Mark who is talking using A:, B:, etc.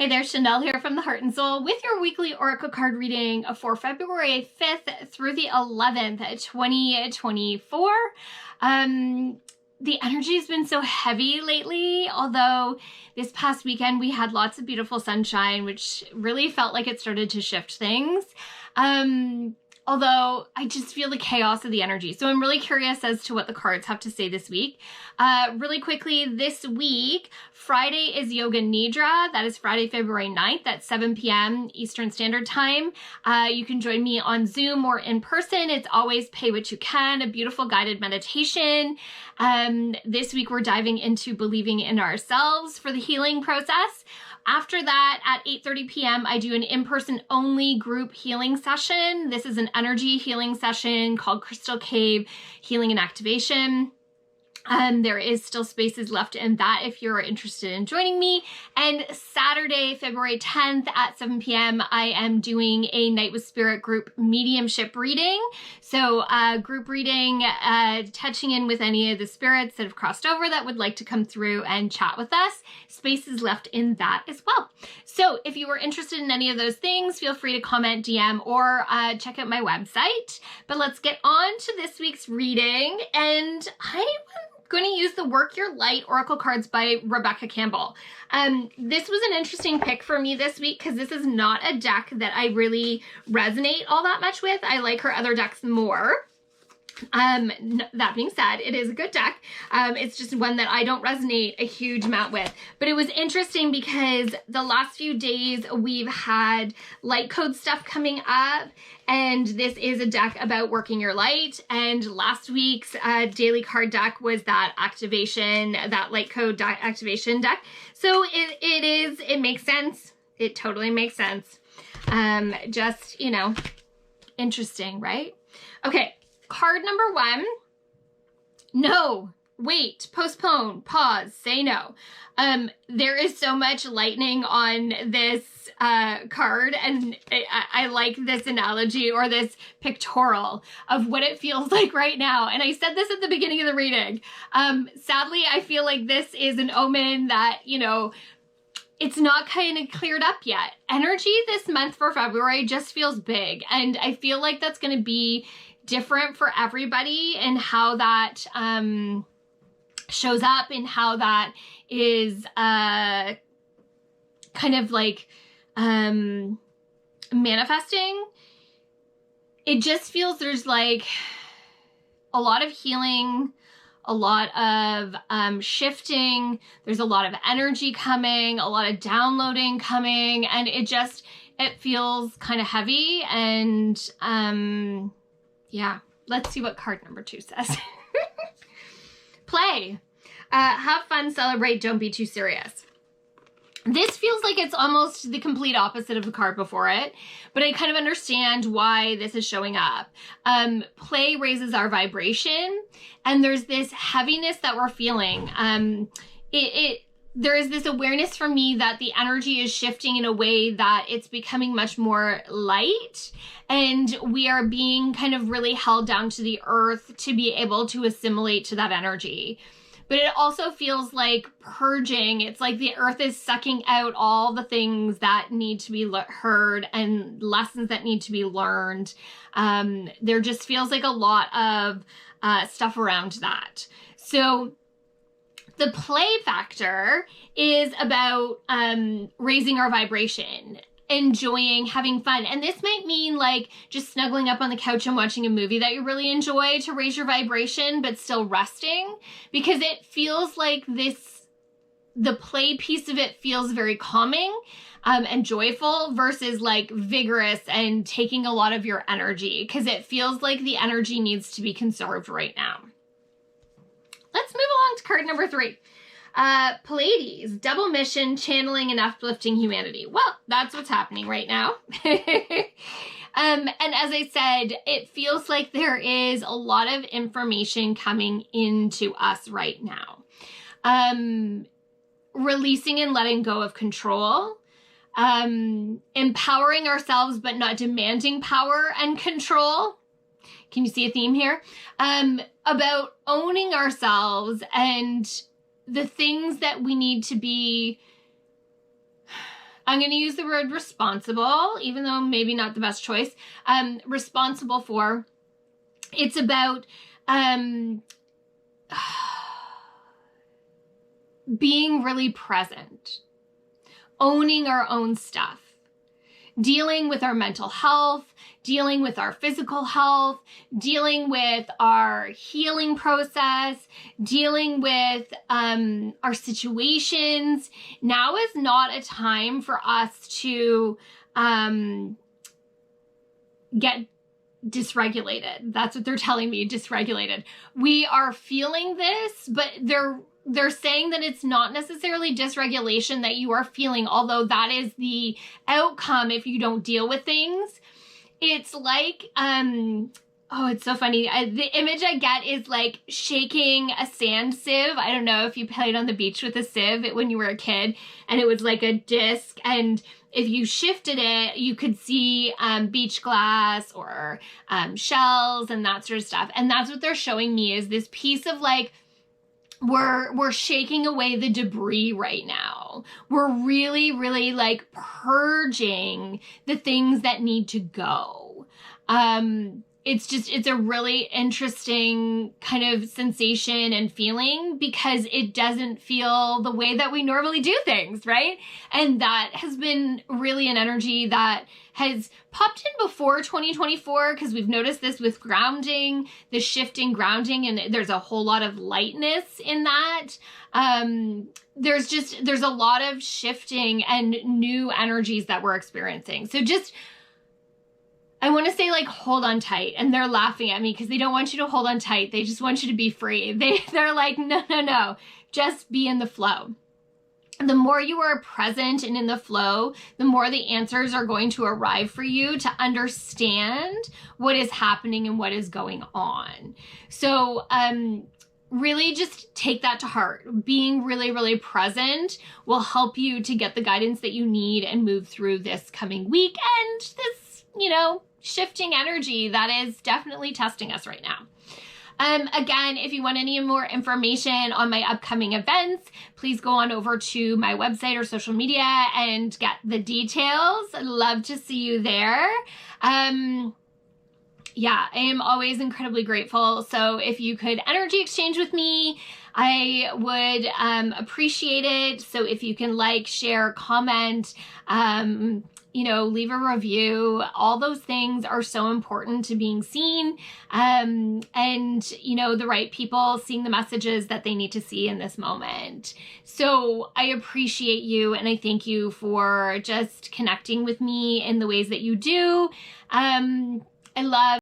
A: Hey there, Shanel here from the Heart and Soul with your weekly Oracle card reading for February 5th through the 11th, 2024. The energy has been so heavy lately, although this past weekend we had lots of beautiful sunshine, which really felt like it started to shift things. Although I just feel the chaos of the energy. So I'm really curious as to what the cards have to say this week. Really quickly, this week, Friday is Yoga Nidra. That is Friday, February 9th at 7 p.m. Eastern Standard Time. You can join me on Zoom or in person. It's always pay what you can, a beautiful guided meditation. This week we're diving into believing in ourselves for the healing process. After that, at 8:30 p.m., I do an in-person only group healing session. This is an energy healing session called Crystal Cave Healing and Activation. There is still spaces left in that if you're interested in joining me. And Saturday, February 10th at 7 p.m., I am doing a Night with Spirit group mediumship reading. So group reading, touching in with any of the spirits that have crossed over that would like to come through and chat with us. Spaces left in that as well. So if you were interested in any of those things, feel free to comment, DM, or check out my website. But let's get on to this week's reading. And I'm going to use the Work Your Light Oracle cards by Rebecca Campbell. This was an interesting pick for me this week because this is not a deck that I really resonate all that much with. I like her other decks more. That being said, it is a good deck. It's just one that I don't resonate a huge amount with. But it was interesting because the last few days we've had light code stuff coming up, and this is a deck about working your light. And last week's daily card deck was that activation, that light code activation deck. So it makes sense. It totally makes sense. Just, you know, interesting, right? Okay. Card number one, no, wait, postpone, pause, say no. There is so much lightning on this card, and I like this analogy or this pictorial of what it feels like right now. And I said this at the beginning of the reading. Sadly, I feel like this is an omen that, you know, it's not kind of cleared up yet. Energy this month for February just feels big, and I feel like that's going to be different for everybody and how that shows up and how that is kind of like manifesting. It just feels there's like a lot of healing, a lot of shifting. There's a lot of energy coming, a lot of downloading coming, and it feels kind of heavy. And yeah, let's see what card number 2 says. Play. Have fun, celebrate, don't be too serious. This feels like it's almost the complete opposite of the card before it, but I kind of understand why this is showing up. Play raises our vibration, and there's this heaviness that we're feeling. There is this awareness for me that the energy is shifting in a way that it's becoming much more light, and we are being kind of really held down to the earth to be able to assimilate to that energy. But it also feels like purging. It's like the earth is sucking out all the things that need to be heard and lessons that need to be learned. There just feels like a lot of stuff around that. So the play factor is about raising our vibration, enjoying, having fun. And this might mean like just snuggling up on the couch and watching a movie that you really enjoy to raise your vibration, but still resting, because it feels like the play piece of it feels very calming and joyful versus like vigorous and taking a lot of your energy, because it feels like the energy needs to be conserved right now. Let's move along to card number 3. Pleiades, double mission, channeling and uplifting humanity. Well, that's what's happening right now. And as I said, it feels like there is a lot of information coming into us right now. Releasing and letting go of control. Empowering ourselves, but not demanding power and control. Can you see a theme here? About owning ourselves and the things that we need to be I'm going to use the word responsible, even though maybe not the best choice. Responsible for, it's about being really present, owning our own stuff, dealing with our mental health, dealing with our physical health, dealing with our healing process, dealing with our situations. Now is not a time for us to get dysregulated. That's what they're telling me, dysregulated. We are feeling this, but they're saying that it's not necessarily dysregulation that you are feeling, although that is the outcome if you don't deal with things. It's like, oh, it's so funny. The image I get is like shaking a sand sieve. I don't know if you played on the beach with a sieve when you were a kid, and it was like a disc, and if you shifted it, you could see beach glass or shells and that sort of stuff. And that's what they're showing me, is this piece of like, we're shaking away the debris right now. We're really, really like purging the things that need to go. It's a really interesting kind of sensation and feeling, because it doesn't feel the way that we normally do things, right? And that has been really an energy that has popped in before 2024, because we've noticed this with grounding, the shift in grounding, and there's a whole lot of lightness in that. There's a lot of shifting and new energies that we're experiencing. So just, I want to say like, hold on tight. And they're laughing at me because they don't want you to hold on tight. They just want you to be free. They're like, no, just be in the flow. The more you are present and in the flow, the more the answers are going to arrive for you to understand what is happening and what is going on. So, really just take that to heart. Being really, really present will help you to get the guidance that you need and move through this coming week and this, shifting energy that is definitely testing us right now. Again, if you want any more information on my upcoming events, please go on over to my website or social media and get the details. I'd love to see you there. Yeah, I am always incredibly grateful. So if you could energy exchange with me, I would appreciate it. So if you can like, share, comment, leave a review, all those things are so important to being seen. And the right people seeing the messages that they need to see in this moment. So I appreciate you, and I thank you for just connecting with me in the ways that you do. I love